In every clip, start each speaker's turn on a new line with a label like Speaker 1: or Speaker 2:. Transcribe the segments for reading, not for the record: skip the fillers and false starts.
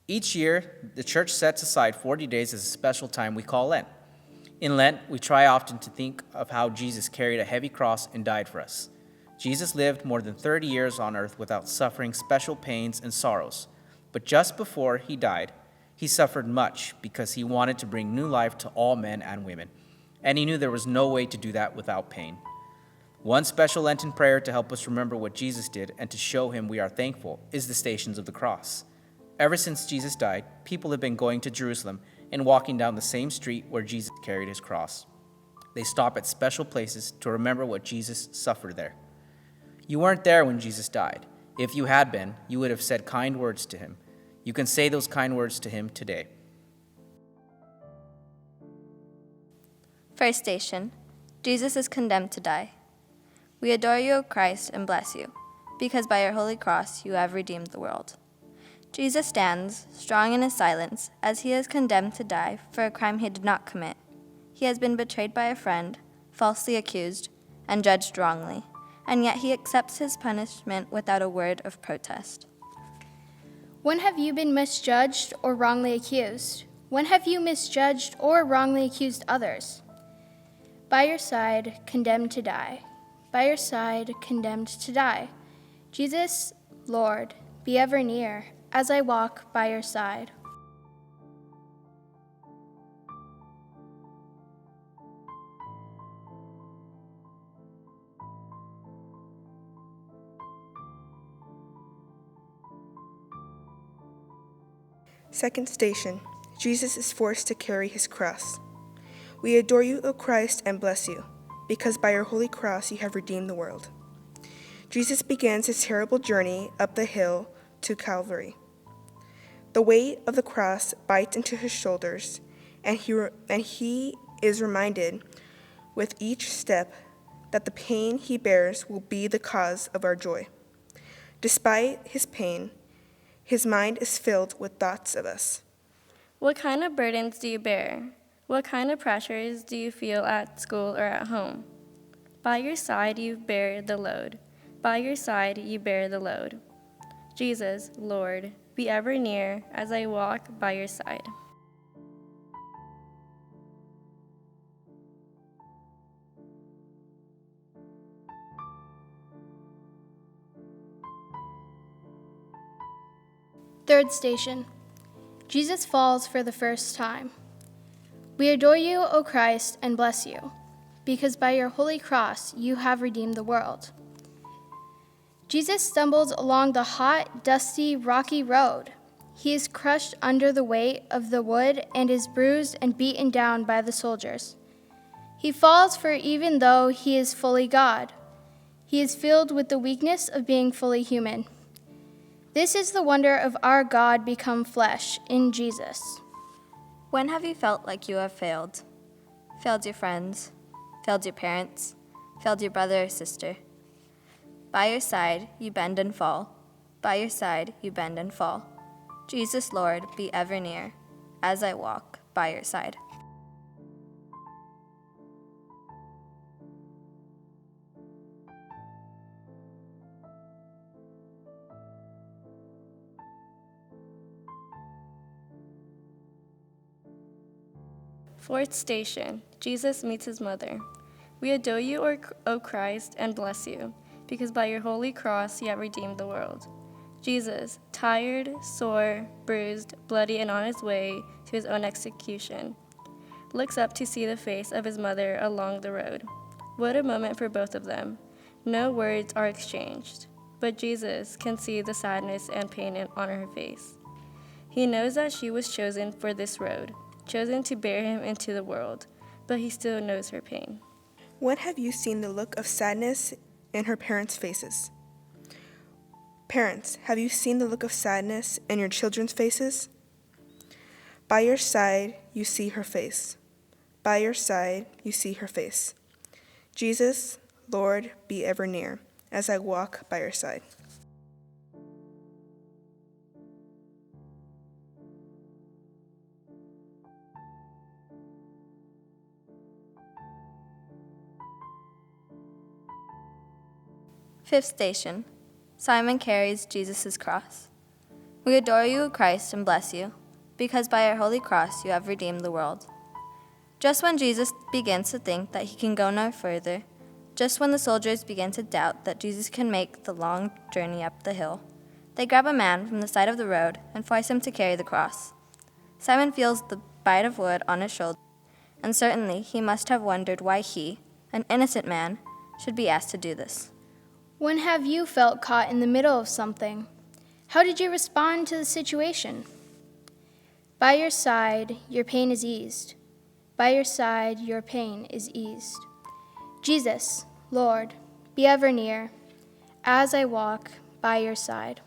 Speaker 1: Each year, the church sets aside 40 days as a special time we call Lent. In Lent, we try often to think of how Jesus carried a heavy cross and died for us. Jesus lived more than 30 years on earth without suffering special pains and sorrows. But just before he died, he suffered much because he wanted to bring new life to all men and women. And he knew there was no way to do that without pain. One special Lenten prayer to help us remember what Jesus did and to show him we are thankful is the Stations of the Cross. Ever since Jesus died, people have been going to Jerusalem and walking down the same street where Jesus carried his cross. They stop at special places to remember what Jesus suffered there. You weren't there when Jesus died. If you had been, you would have said kind words to him. You can say those kind words to him today.
Speaker 2: First station, Jesus is condemned to die. We adore you, O Christ, and bless you, because by your holy cross you have redeemed the world. Jesus stands, strong in his silence, as he is condemned to die for a crime he did not commit. He has been betrayed by a friend, falsely accused, and judged wrongly, and yet he accepts his punishment without a word of protest.
Speaker 3: When have you been misjudged or wrongly accused? When have you misjudged or wrongly accused others? By your side, condemned to die. By your side, condemned to die. Jesus, Lord, be ever near, as I walk by your side.
Speaker 4: Second station, Jesus is forced to carry his cross. We adore you, O Christ, and bless you, because by your holy cross you have redeemed the world. Jesus begins his terrible journey up the hill to Calvary. The weight of the cross bites into his shoulders, and he is reminded with each step that the pain he bears will be the cause of our joy. Despite his pain, his mind is filled with thoughts of us.
Speaker 5: What kind of burdens do you bear? What kind of pressures do you feel at school or at home? By your side you bear the load. By your side you bear the load. Jesus, Lord, be ever near as I walk by your side.
Speaker 3: Third station, Jesus falls for the first time. We adore you, O Christ, and bless you, because by your holy cross you have redeemed the world. Jesus stumbles along the hot, dusty, rocky road. He is crushed under the weight of the wood and is bruised and beaten down by the soldiers. He falls, for even though he is fully God, he is filled with the weakness of being fully human. This is the wonder of our God become flesh in Jesus.
Speaker 2: When have you felt like you have failed? Failed your friends? Failed your parents? Failed your brother or sister? By your side you bend and fall. By your side you bend and fall. Jesus, Lord, be ever near, as I walk by your side.
Speaker 5: Fourth station, Jesus meets his mother. We adore you, O Christ, and bless you, because by your holy cross you have redeemed the world. Jesus, tired, sore, bruised, bloody, and on his way to his own execution, looks up to see the face of his mother along the road. What a moment for both of them. No words are exchanged, but Jesus can see the sadness and pain on her face. He knows that she was chosen for this road, chosen to bear him into the world, but he still knows her pain.
Speaker 4: When have you seen the look of sadness in her parents' faces? Parents, have you seen the look of sadness in your children's faces? By your side, you see her face. By your side, you see her face. Jesus, Lord, be ever near, as I walk by your side.
Speaker 2: Fifth station, Simon carries Jesus' cross. We adore you, O Christ, and bless you, because by your holy cross you have redeemed the world. Just when Jesus begins to think that he can go no further, just when the soldiers begin to doubt that Jesus can make the long journey up the hill, they grab a man from the side of the road and force him to carry the cross. Simon feels the bite of wood on his shoulder, and certainly he must have wondered why he, an innocent man, should be asked to do this.
Speaker 3: When have you felt caught in the middle of something? How did you respond to the situation? By your side, your pain is eased. By your side, your pain is eased. Jesus, Lord, be ever near, as I walk by your side.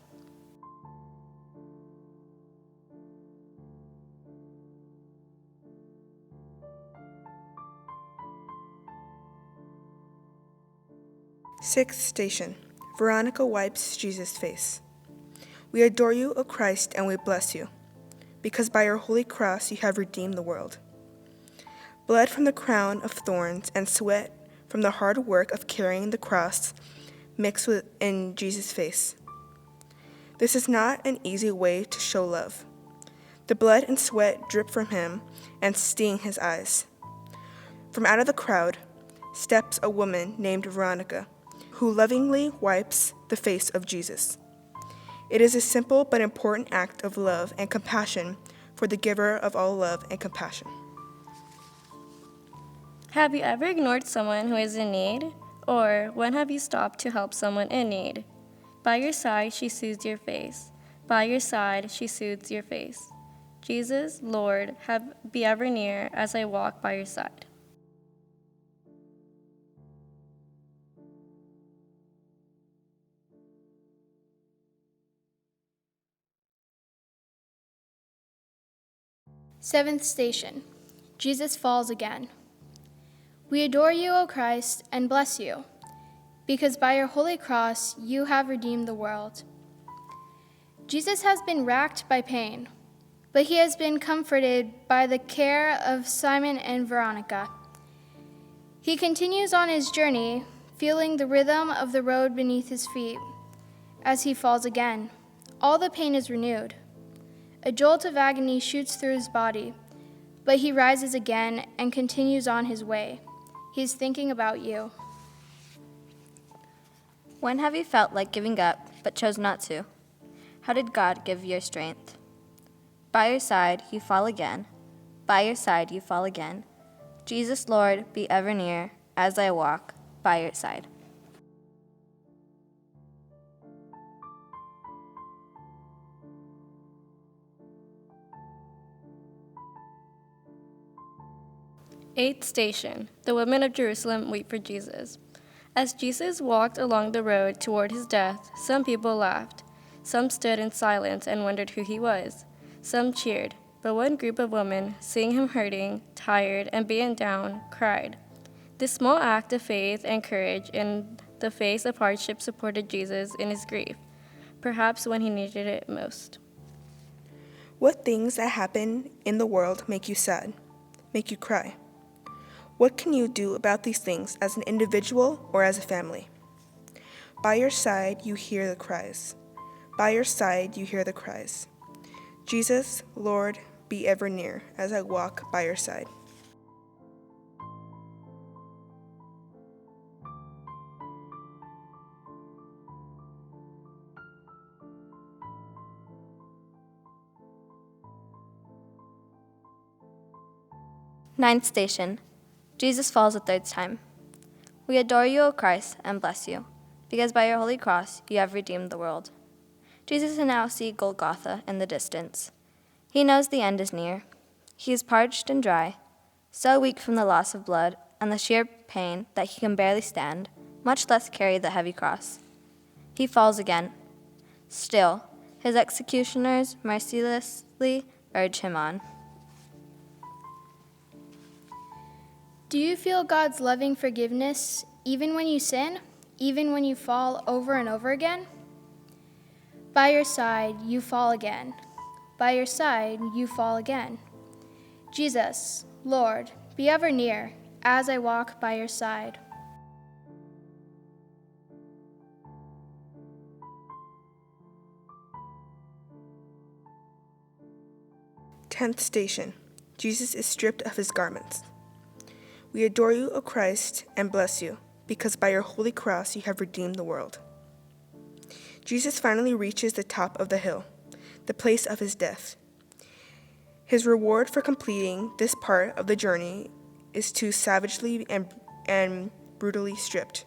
Speaker 4: Sixth station. Veronica wipes Jesus' face. We adore you, O Christ, and we bless you, because by your holy cross you have redeemed the world. Blood from the crown of thorns and sweat from the hard work of carrying the cross mixed in Jesus' face. This is not an easy way to show love. The blood and sweat drip from him and sting his eyes. From out of the crowd steps a woman named Veronica, who lovingly wipes the face of Jesus. It is a simple but important act of love and compassion for the giver of all love and compassion.
Speaker 5: Have you ever ignored someone who is in need? Or when have you stopped to help someone in need? By your side, she soothes your face. By your side, she soothes your face. Jesus, Lord, be ever near as I walk by your side.
Speaker 3: Seventh station. Jesus falls again. We adore you, O Christ, and bless you, because by your holy cross you have redeemed the world. Jesus has been racked by pain, but he has been comforted by the care of Simon and Veronica. He continues on his journey, feeling the rhythm of the road beneath his feet. As he falls again, all the pain is renewed. A jolt of agony shoots through his body, but he rises again and continues on his way. He is thinking about you.
Speaker 2: When have you felt like giving up, but chose not to? How did God give you strength? By your side you fall again. By your side you fall again. Jesus, Lord, be ever near, as I walk by your side.
Speaker 5: Eighth station. The women of Jerusalem wait for Jesus. As Jesus walked along the road toward his death, some people laughed. Some stood in silence and wondered who he was. Some cheered, but one group of women, seeing him hurting, tired, and beaten down, cried. This small act of faith and courage in the face of hardship supported Jesus in his grief, perhaps when he needed it most.
Speaker 4: What things that happen in the world make you sad, make you cry? What can you do about these things as an individual or as a family? By your side, you hear the cries. By your side, you hear the cries. Jesus, Lord, be ever near as I walk by your side.
Speaker 2: Ninth station. Jesus falls a third time. We adore you, O Christ, and bless you, because by your holy cross you have redeemed the world. Jesus can now see Golgotha in the distance. He knows the end is near. He is parched and dry, so weak from the loss of blood and the sheer pain that he can barely stand, much less carry the heavy cross. He falls again. Still, his executioners mercilessly urge him on.
Speaker 3: Do you feel God's loving forgiveness even when you sin, even when you fall over and over again? By your side, you fall again. By your side, you fall again. Jesus, Lord, be ever near as I walk by your side.
Speaker 4: 10th station. Jesus is stripped of his garments. We adore you, O Christ, and bless you, because by your holy cross you have redeemed the world. Jesus finally reaches the top of the hill, the place of his death. His reward for completing this part of the journey is to savagely and brutally stripped.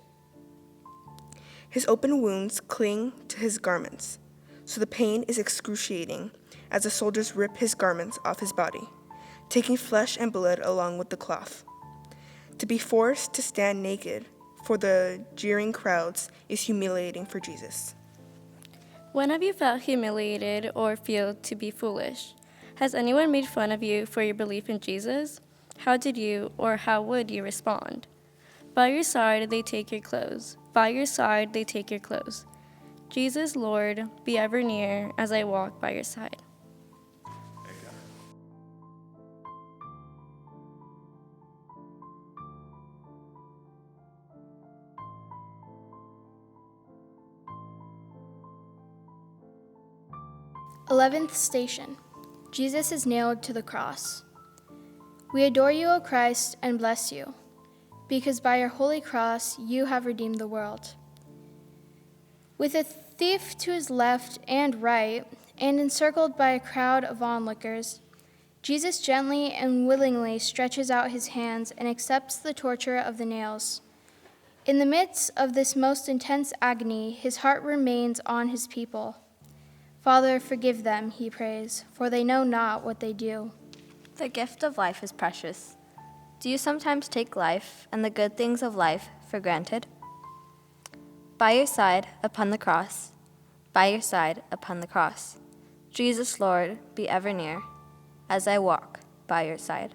Speaker 4: His open wounds cling to his garments, so the pain is excruciating as the soldiers rip his garments off his body, taking flesh and blood along with the cloth. To be forced to stand naked for the jeering crowds is humiliating for Jesus.
Speaker 5: When have you felt humiliated or feel to be foolish? Has anyone made fun of you for your belief in Jesus? How did you or how would you respond? By your side they take your clothes. By your side they take your clothes. Jesus, Lord, be ever near as I walk by your side.
Speaker 3: 11th station. Jesus is nailed to the cross. We adore you, O Christ, and bless you, because by your holy cross you have redeemed the world. With a thief to his left and right, and encircled by a crowd of onlookers, Jesus gently and willingly stretches out his hands and accepts the torture of the nails. In the midst of this most intense agony, his heart remains on his people. Father, forgive them, he prays, for they know not what they do.
Speaker 2: The gift of life is precious. Do you sometimes take life and the good things of life for granted? By your side upon the cross, by your side upon the cross, Jesus, Lord, be ever near, as I walk by your side.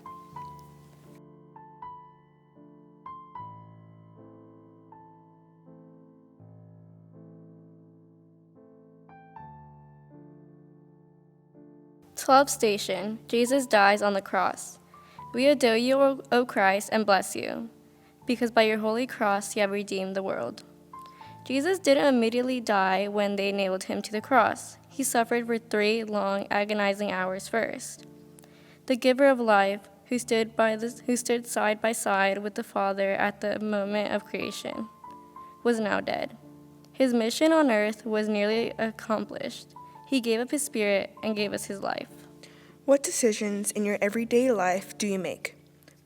Speaker 5: Twelfth station. Jesus dies on the cross. We adore you, O Christ, and bless you, because by your holy cross you have redeemed the world. Jesus didn't immediately die when they nailed him to the cross. He suffered for 3 long, agonizing hours first. The giver of life, who stood side by side with the Father at the moment of creation, was now dead. His mission on earth was nearly accomplished. He gave up his spirit and gave us his life.
Speaker 4: What decisions in your everyday life do you make,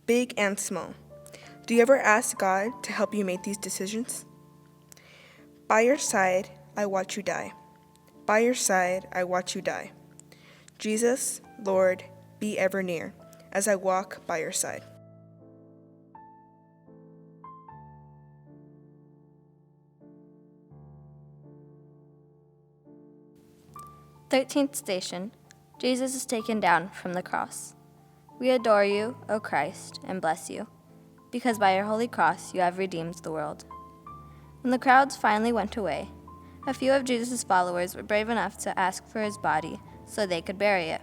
Speaker 4: big and small? Do you ever ask God to help you make these decisions? By your side, I watch you die. By your side, I watch you die. Jesus, Lord, be ever near, as I walk by your side.
Speaker 2: Thirteenth station. Jesus is taken down from the cross. We adore you, O Christ, and bless you, because by your holy cross you have redeemed the world. When the crowds finally went away, a few of Jesus' followers were brave enough to ask for his body so they could bury it.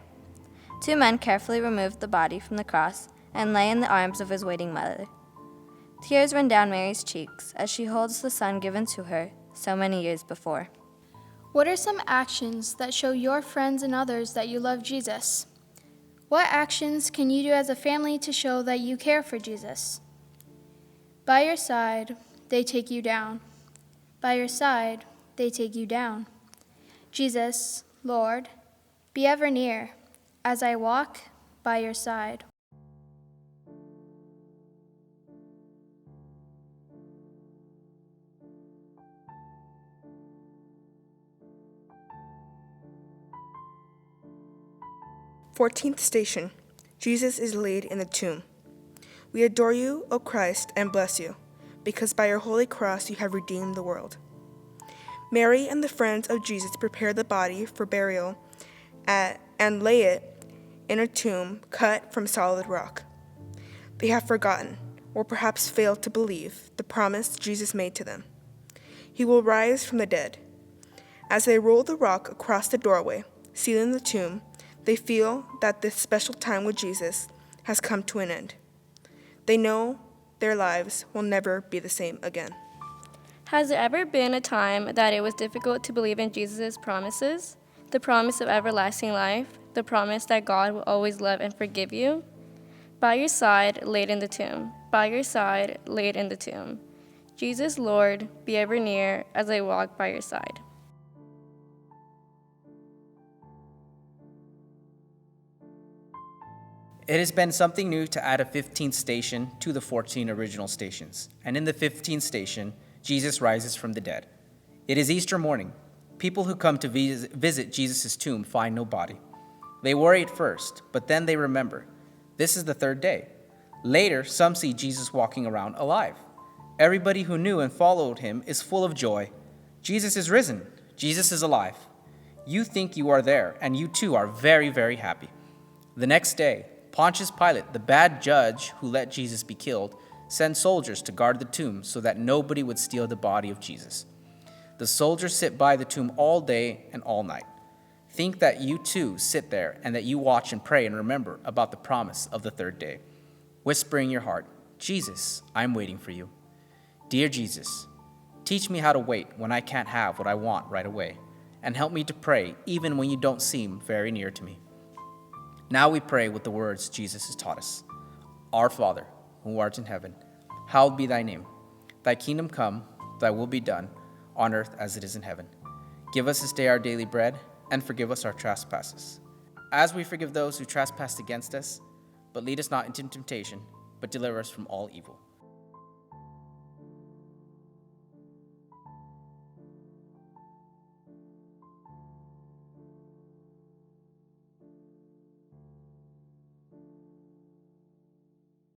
Speaker 2: 2 men carefully removed the body from the cross and lay in the arms of his waiting mother. Tears run down Mary's cheeks as she holds the son given to her so many years before.
Speaker 3: What are some actions that show your friends and others that you love Jesus? What actions can you do as a family to show that you care for Jesus? By your side, they take you down. By your side, they take you down. Jesus, Lord, be ever near, as I walk by your side.
Speaker 4: Fourteenth station. Jesus is laid in the tomb. We adore you, O Christ, and bless you, because by your holy cross you have redeemed the world. Mary and the friends of Jesus prepare the body for burial and lay it in a tomb cut from solid rock. They have forgotten, or perhaps failed to believe, the promise Jesus made to them. He will rise from the dead. As they roll the rock across the doorway, sealing the tomb, they feel that this special time with Jesus has come to an end. They know their lives will never be the same again.
Speaker 5: Has there ever been a time that it was difficult to believe in Jesus' promises? The promise of everlasting life, the promise that God will always love and forgive you? By your side, laid in the tomb. By your side, laid in the tomb. Jesus, Lord, be ever near as I walk by your side.
Speaker 1: It has been something new to add a 15th station to the 14 original stations. And in the 15th station, Jesus rises from the dead. It is Easter morning. People who come to visit Jesus' tomb find no body. They worry at first, but then they remember. This is the third day. Later, some see Jesus walking around alive. Everybody who knew and followed him is full of joy. Jesus is risen. Jesus is alive. You think you are there, and you too are very, very happy. The next day, Pontius Pilate, the bad judge who let Jesus be killed, sent soldiers to guard the tomb so that nobody would steal the body of Jesus. The soldiers sit by the tomb all day and all night. Think that you too sit there and that you watch and pray and remember about the promise of the third day. Whisper in your heart, Jesus, I'm waiting for you. Dear Jesus, teach me how to wait when I can't have what I want right away, and help me to pray even when you don't seem very near to me. Now we pray with the words Jesus has taught us. Our Father, who art in heaven, hallowed be thy name. Thy kingdom come, thy will be done, on earth as it is in heaven. Give us this day our daily bread, and forgive us our trespasses, as we forgive those who trespass against us. But lead us not into temptation, but deliver us from all evil.